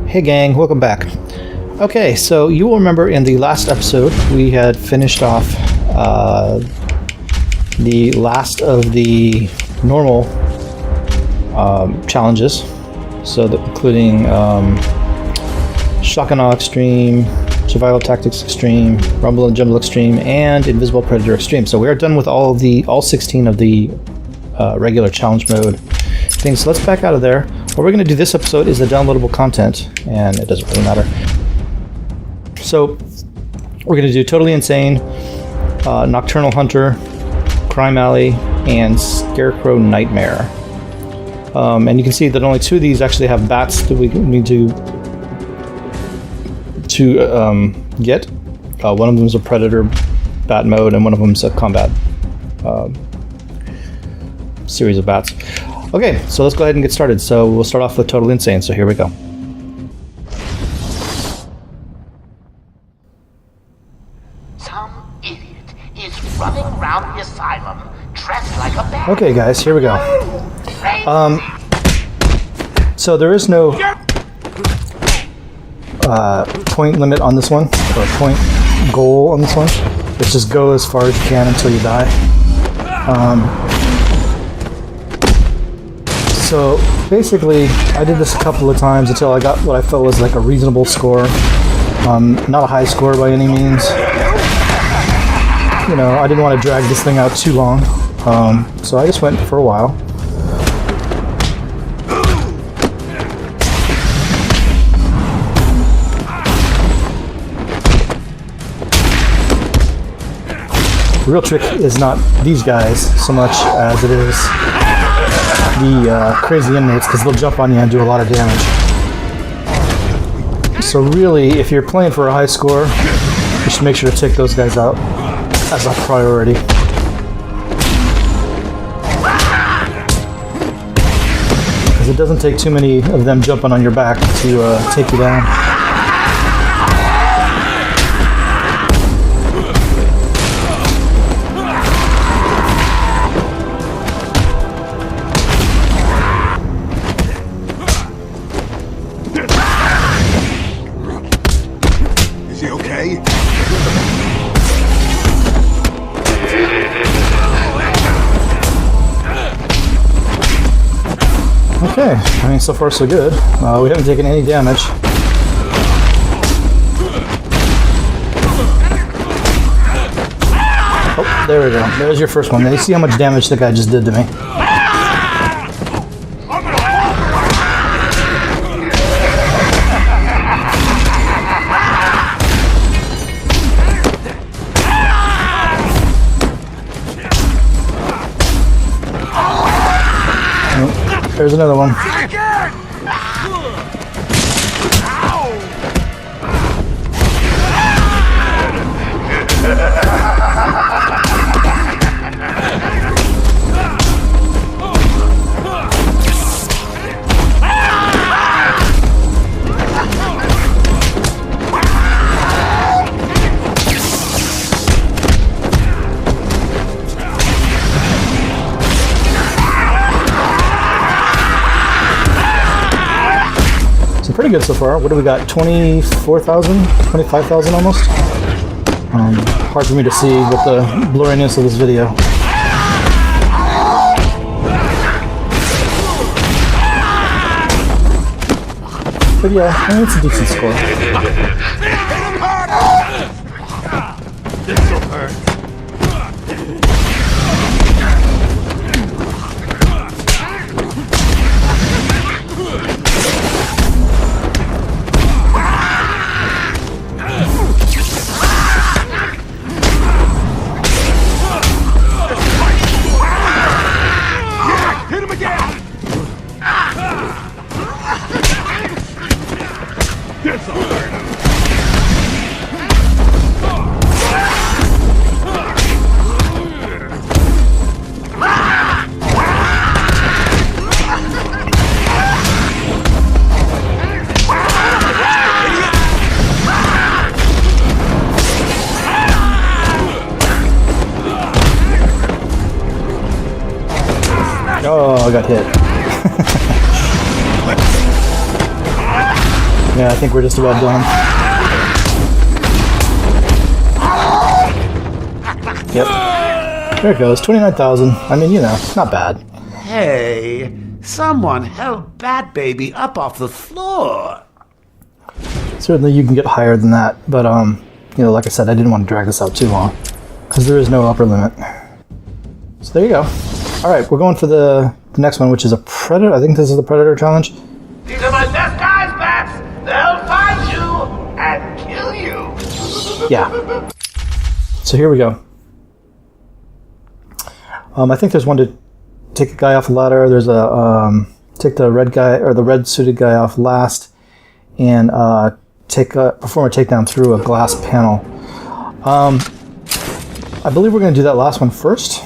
Hey gang, welcome back. Okay, so you will remember in the last episode we had finished off the last of the normal challenges, so that including Shock and Awe Extreme, Survival Tactics Extreme, Rumble and Jumble Extreme, and Invisible Predator Extreme. So we are done with all 16 of the regular challenge mode things. So let's back out of there. What we're going to do this episode is the downloadable content, and it doesn't really matter. So we're going to do Totally Insane, Nocturnal Hunter, Crime Alley, and Scarecrow Nightmare. And you can see that only 2 of these actually have bats that we need to get. One of them is a predator bat mode, and one of them is a combat series of bats. Okay, so let's go ahead and get started. So we'll start off with Totally Insane. So here we go. Some idiot is running around the asylum dressed like a bat. Okay, guys, here we go. So there is no point limit on this one, or point goal on this one. It's just go as far as you can until you die. So basically, I did this a couple of times until I got what I felt was like a reasonable score. Not a high score by any means. You know, I didn't want to drag this thing out too long. So I just went for a while. The real trick is not these guys so much as it is the crazy inmates, because they'll jump on you and do a lot of damage. So really, if you're playing for a high score, you should make sure to take those guys out as a priority. Because it doesn't take too many of them jumping on your back to take you down. Okay, I mean, so far so good. We haven't taken any damage. Oh, there we go. There's your first one. Now you see how much damage the guy just did to me. There's another one. Pretty good so far. What do we got? 24,000? 25,000 almost? Hard for me to see with the blurriness of this video. But yeah, I mean, it's a decent score. This'll hurt. Oh, I got hit. Yeah, I think we're just about done. Yep. There it goes, 29,000. I mean, you know, not bad. Hey, someone help Bat Baby up off the floor. Certainly you can get higher than that, but you know, like I said, I didn't want to drag this out too long because there is no upper limit. So there you go. All right, we're going for the next one, which is a Predator. I think this is the Predator challenge. These are my best guys, Bats. They'll find you and kill you. Yeah. So here we go. I think there's one to take a guy off a ladder. There's a take the red guy or the red suited guy off last, and perform a takedown through a glass panel. I believe we're going to do that last one first.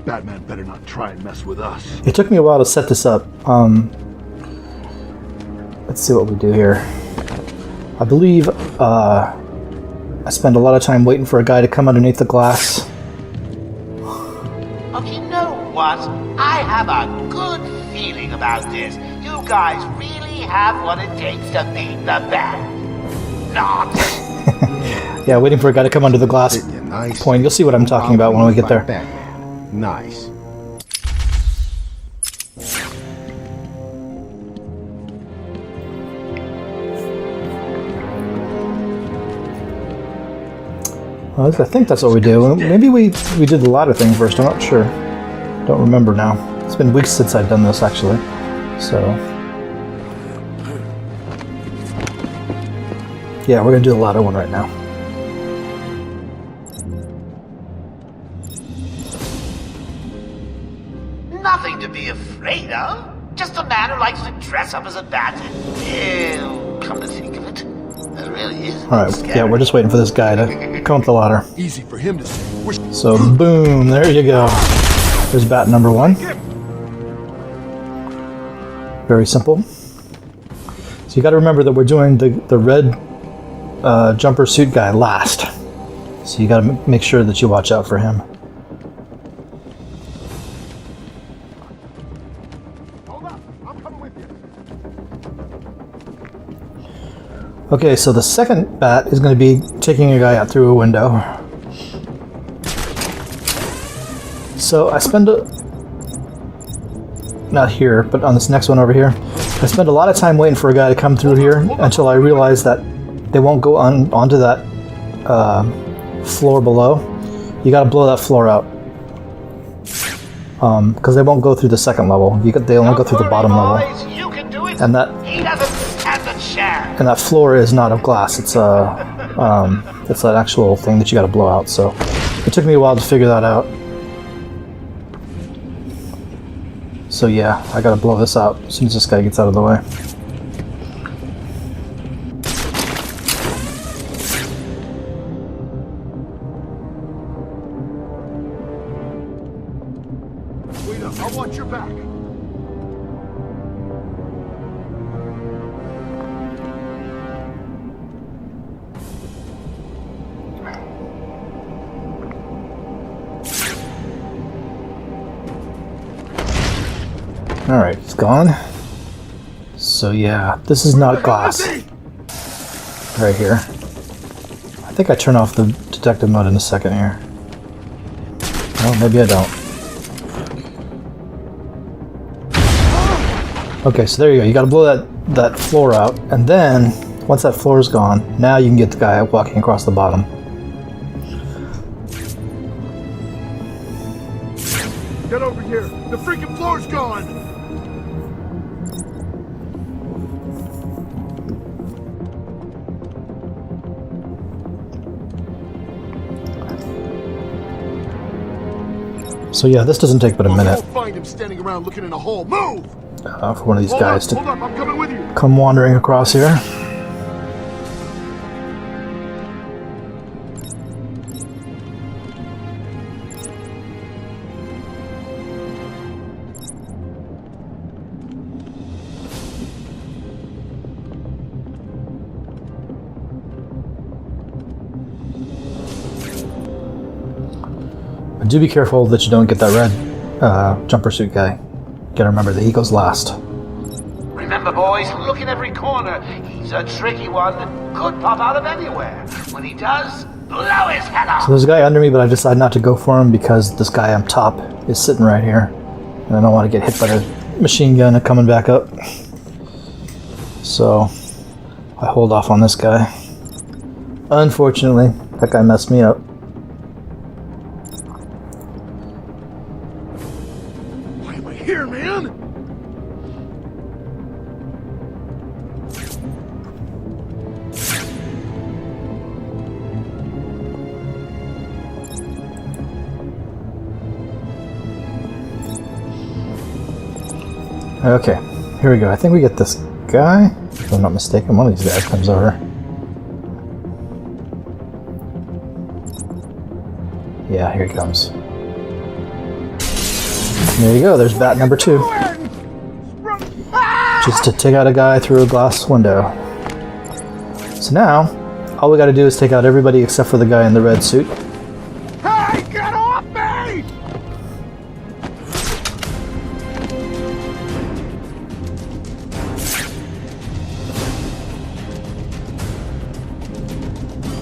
Batman better not try and mess with us. It took me a while to set this up. Let's see what we do here. I believe I spend a lot of time waiting for a guy to come underneath the glass. Oh, you know what? I have a good feeling about this. You guys really have what it takes to beat the Bat. Not. Yeah, waiting for a guy to come under the glass Nice. point. You'll see what I'm talking about when we get there. Batman. Nice. I think that's what we do. Maybe we did the ladder thing first. I'm not sure. Don't remember now. It's been weeks since I've done this, actually. So, yeah, we're gonna do the ladder one right now. Nothing to be afraid of. Just a man who likes to dress up as a bat. Ew, come to think of it, that really is. All right. Yeah, we're just waiting for this guy to come up the ladder. Easy for him to say. So, boom, there you go. There's bat number one. Very simple. So you got to remember that we're doing the red jumper suit guy last. So you got to make sure that you watch out for him. Hold up, I'm coming with you. Okay, so the second bat is going to be taking a guy out through a window. So I spend not here, but on this next one over here, I spend a lot of time waiting for a guy to come through here until I realize that they won't go onto that floor below. You got to blow that floor out because they won't go through the second level. They only go through the bottom level, You can do it. and that He doesn't stand a chance. and that floor is not of glass. It's it's an actual thing that you got to blow out. So it took me a while to figure that out. So yeah, I gotta blow this out as soon as this guy gets out of the way. Wait up, I want your back. Alright, he's gone. So yeah, this is not glass. Right here. I think I turn off the detective mode in a second here. Well, maybe I don't. Okay, so there you go. You gotta blow that floor out, and then, once that floor is gone, now you can get the guy walking across the bottom. Get over here. The freaking floor's gone. So yeah, this doesn't take but a minute I'll find him standing around looking in a hole. Move! for one of these guys to Hold up, I'm coming with you. come wandering across here. But do be careful that you don't get that red jumper suit guy. Gotta remember that he goes last. Remember Remember, boys, look in every corner. He's a tricky one. Could pop out of anywhere. When he does, blow his head off. So there's a guy under me, but I decided not to go for him because this guy on top is sitting right here. And I don't want to get hit by the machine gun and coming back up. So I hold off on this guy. Unfortunately, that guy messed me up. Why am I here, man? Okay, here we go. I think we get this guy. If I'm not mistaken, one of these guys comes over. Yeah, here he comes. There you go, there's bat number 2. Just to take out a guy through a glass window. So now, all we gotta do is take out everybody except for the guy in the red suit. Hey, get off me!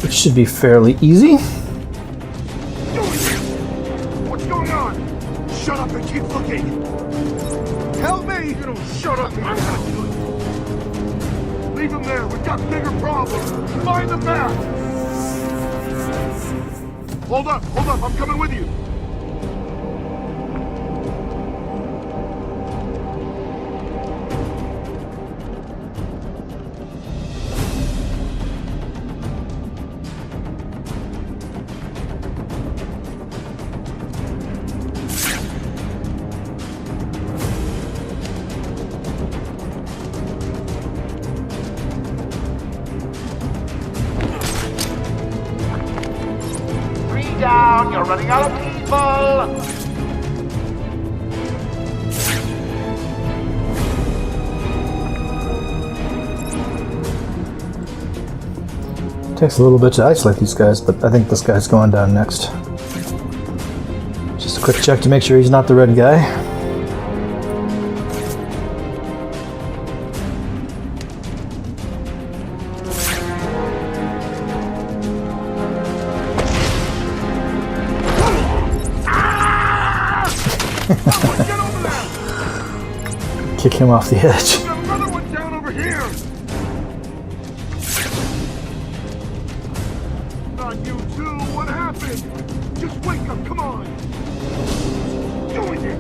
Which should be fairly easy. What's going on? Shut up and keep looking. Help me! You don't shut up, man. Leave him there. We've got bigger problems. Find the map. Hold up. I'm coming with you. Down, you're running out of people! Takes a little bit to isolate these guys, but I think this guy's going down next. Just a quick check to make sure he's not the red guy. Kick him off the edge. Got another one down over here. Not you too. What happened? Just wake up. Come on. Doing it.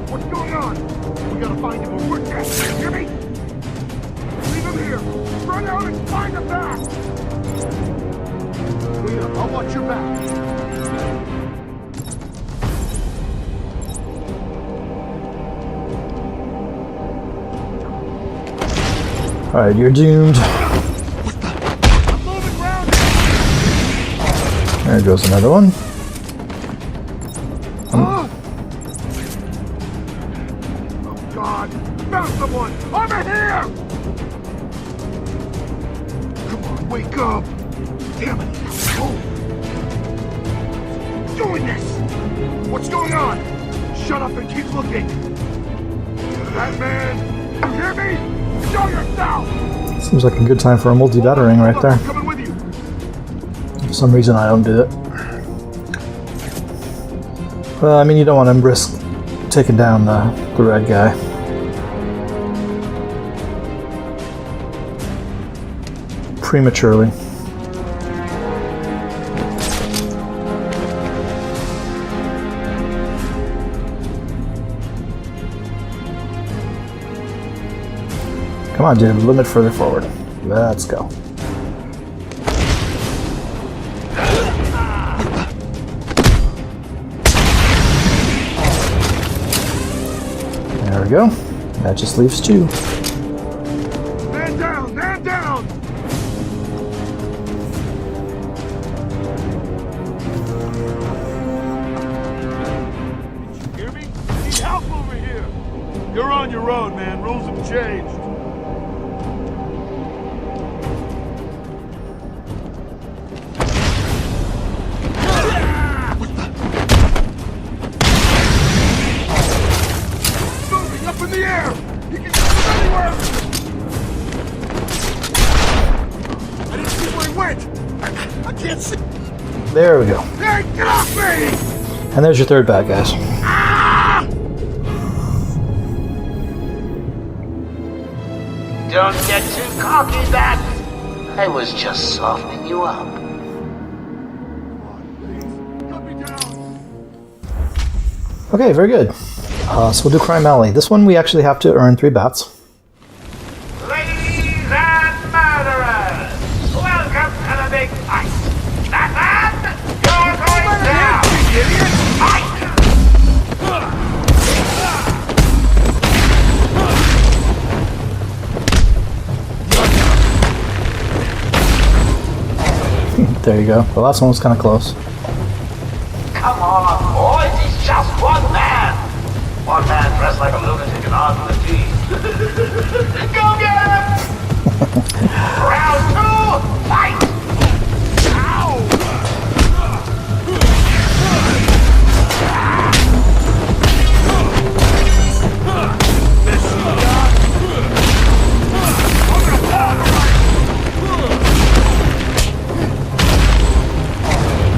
What's going on? We gotta find him or we're dead. You hear me? Leave him here. Run out and find him back. Here, I'll watch your back. Alright, you're doomed. There goes another one. Oh God! Found someone! Over here! Come on, wake up! Damn it! Oh. Doing this! What's going on? Shut up and keep looking! Batman! You hear me? Show yourself! Seems like a good time for a multi-battering right there. I'm coming with you. For some reason I don't do it. Well, I mean, you don't want to risk taking down the red guy. Prematurely. Come on, dude, a little bit further forward. Let's go. There we go. That just leaves 2. Man down! Man down! You hear me? Need help over here! You're on your own, man. Rules have changed. Moving up in the air! He can go anywhere! can't see. There we go. Hey, get off me! And there's your third bat, guys. Don't get too cocky, Bat. I was just softening you up. Cut me down! Okay, very good. So we'll do Crime Alley. This one we actually have to earn 3 bats. Ladies and murderers, welcome to the big fight. Batman, you're going down. Fight! There you go. The last one was kind of close. Come on, boys, he's just one man. One man dressed like a lunatic and armed with a team. Go get him! Round 2, fight! Ow!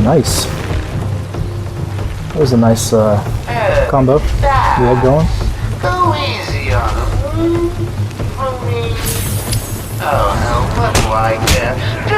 Nice. That was a nice combo. You had going. Go easy on him. For me. Oh, hell, what do I care? Do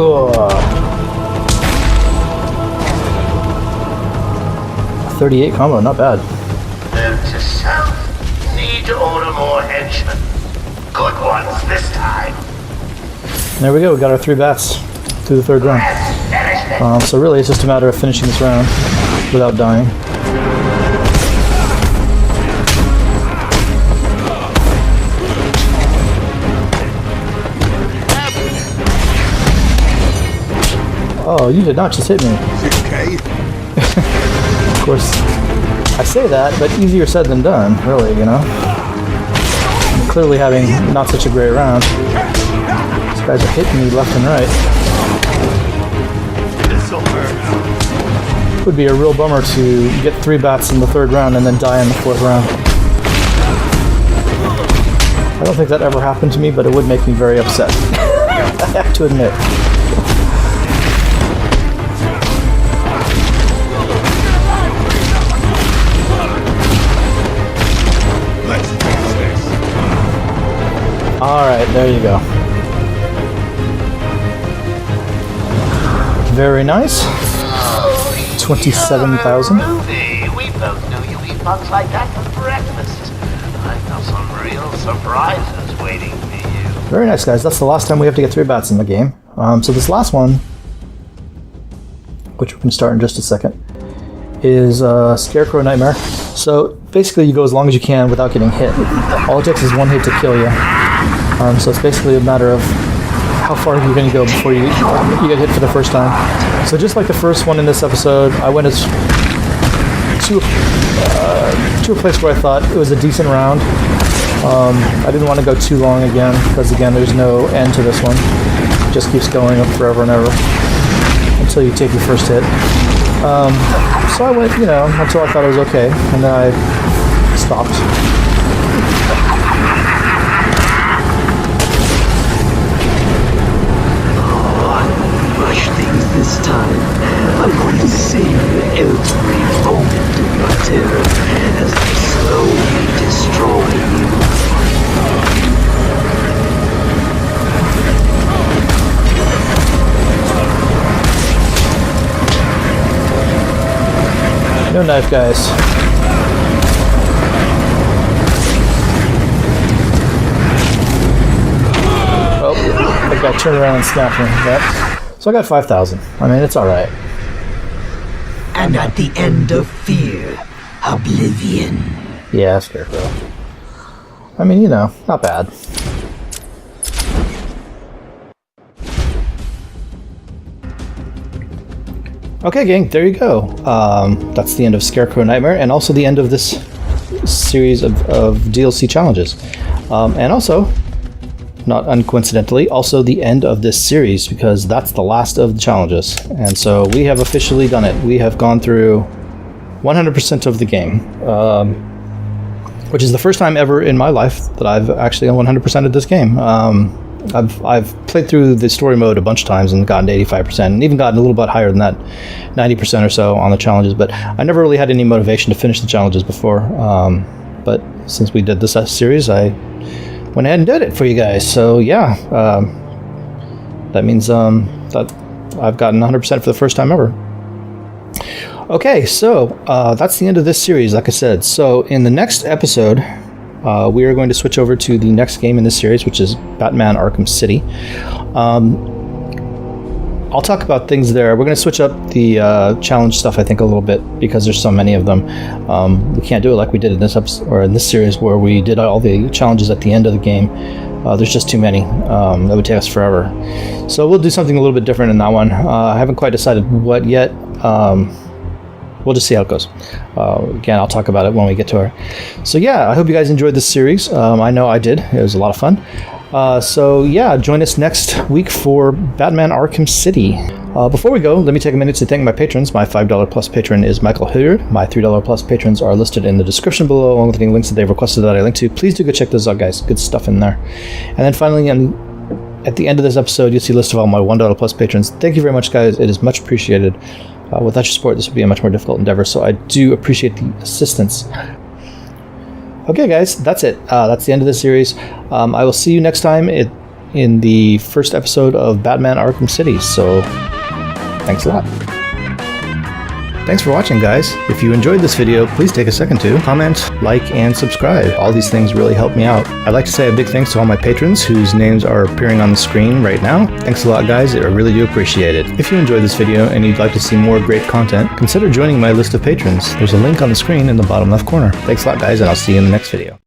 Ugh. 38 combo, not bad. Note to self, need to order more henchmen. Good ones this time. There we go, we got our 3 bats through the 3rd round. Let's finish this. So really it's just a matter of finishing this round without dying. Oh, you did not just hit me. Okay. Of course, I say that, but easier said than done, really, you know? I'm clearly having not such a great round. These guys are hitting me left and right. This'll hurt. It would be a real bummer to get 3 bats in the 3rd round and then die in the 4th round. I don't think that ever happened to me, but it would make me very upset. I have to admit. Alright, there you go. Very nice. 27,000. Ruby, we both knew you eat bugs like that for breakfast. I know some real surprises waiting for you. Very nice, guys. That's the last time we have to get 3 bats in the game. So this last one, which we can start in just a second, is Scarecrow Nightmare. So basically you go as long as you can without getting hit. All it takes is 1 hit to kill you. So it's basically a matter of how far you're going to go before you get hit for the first time. So just like the first one in this episode, I went to a place where I thought it was a decent round. I didn't want to go too long again, because again, there's no end to this one. It just keeps going up forever and ever until you take your first hit. So I went, until I thought it was okay, and then I stopped. Rush things this time. I'm going to save you every moment of your terror as I slowly destroy you. No knife, guys. Oh, that guy turned around and snapped me. Yep. So I got 5,000. I mean, it's alright. And at the end of fear, oblivion. Yeah, Scarecrow. I mean, not bad. Okay, gang, there you go. That's the end of Scarecrow Nightmare, and also the end of this series of DLC challenges. And also, not uncoincidentally, also the end of this series, because that's the last of the challenges. And so we have officially done it. We have gone through 100% of the game, which is the first time ever in my life that I've actually 100% of this game. I've played through the story mode a bunch of times and gotten to 85%, and even gotten a little bit higher than that, 90% or so on the challenges, but I never really had any motivation to finish the challenges before. But since we did this series, I went ahead and did it for you guys. So yeah, that means that I've gotten 100% for the first time ever. Okay, so that's the end of this series, like I said. So in the next episode, we are going to switch over to the next game in this series, which is Batman Arkham City. I'll talk about things there. We're going to switch up the challenge stuff, I think, a little bit, because there's so many of them. We can't do it like we did in this episode, or in this series, where we did all the challenges at the end of the game. There's just too many. That would take us forever. So we'll do something a little bit different in that one. I haven't quite decided what yet. We'll just see how it goes. Again, I'll talk about it when we get to her. So yeah, I hope you guys enjoyed this series. I know I did. It was a lot of fun. So yeah, join us next week for Batman Arkham City. Before we go, let me take a minute to thank my patrons. My $5 plus patron is Michael Hilliard. My $3 plus patrons are listed in the description below, along with any links that they've requested that I link to. Please do go check those out, guys. Good stuff in there. And then finally, at the end of this episode, you'll see a list of all my $1 plus patrons. Thank you very much, guys. It is much appreciated. Without your support, this would be a much more difficult endeavor, so I do appreciate the assistance. Okay, guys, that's it. That's the end of this series. I will see you next time in the first episode of Batman Arkham City, so thanks a lot. Thanks for watching, guys. If you enjoyed this video, please take a second to comment, like, and subscribe. All these things really help me out. I'd like to say a big thanks to all my patrons whose names are appearing on the screen right now. Thanks a lot, guys. I really do appreciate it. If you enjoyed this video and you'd like to see more great content, consider joining my list of patrons. There's a link on the screen in the bottom left corner. Thanks a lot, guys, and I'll see you in the next video.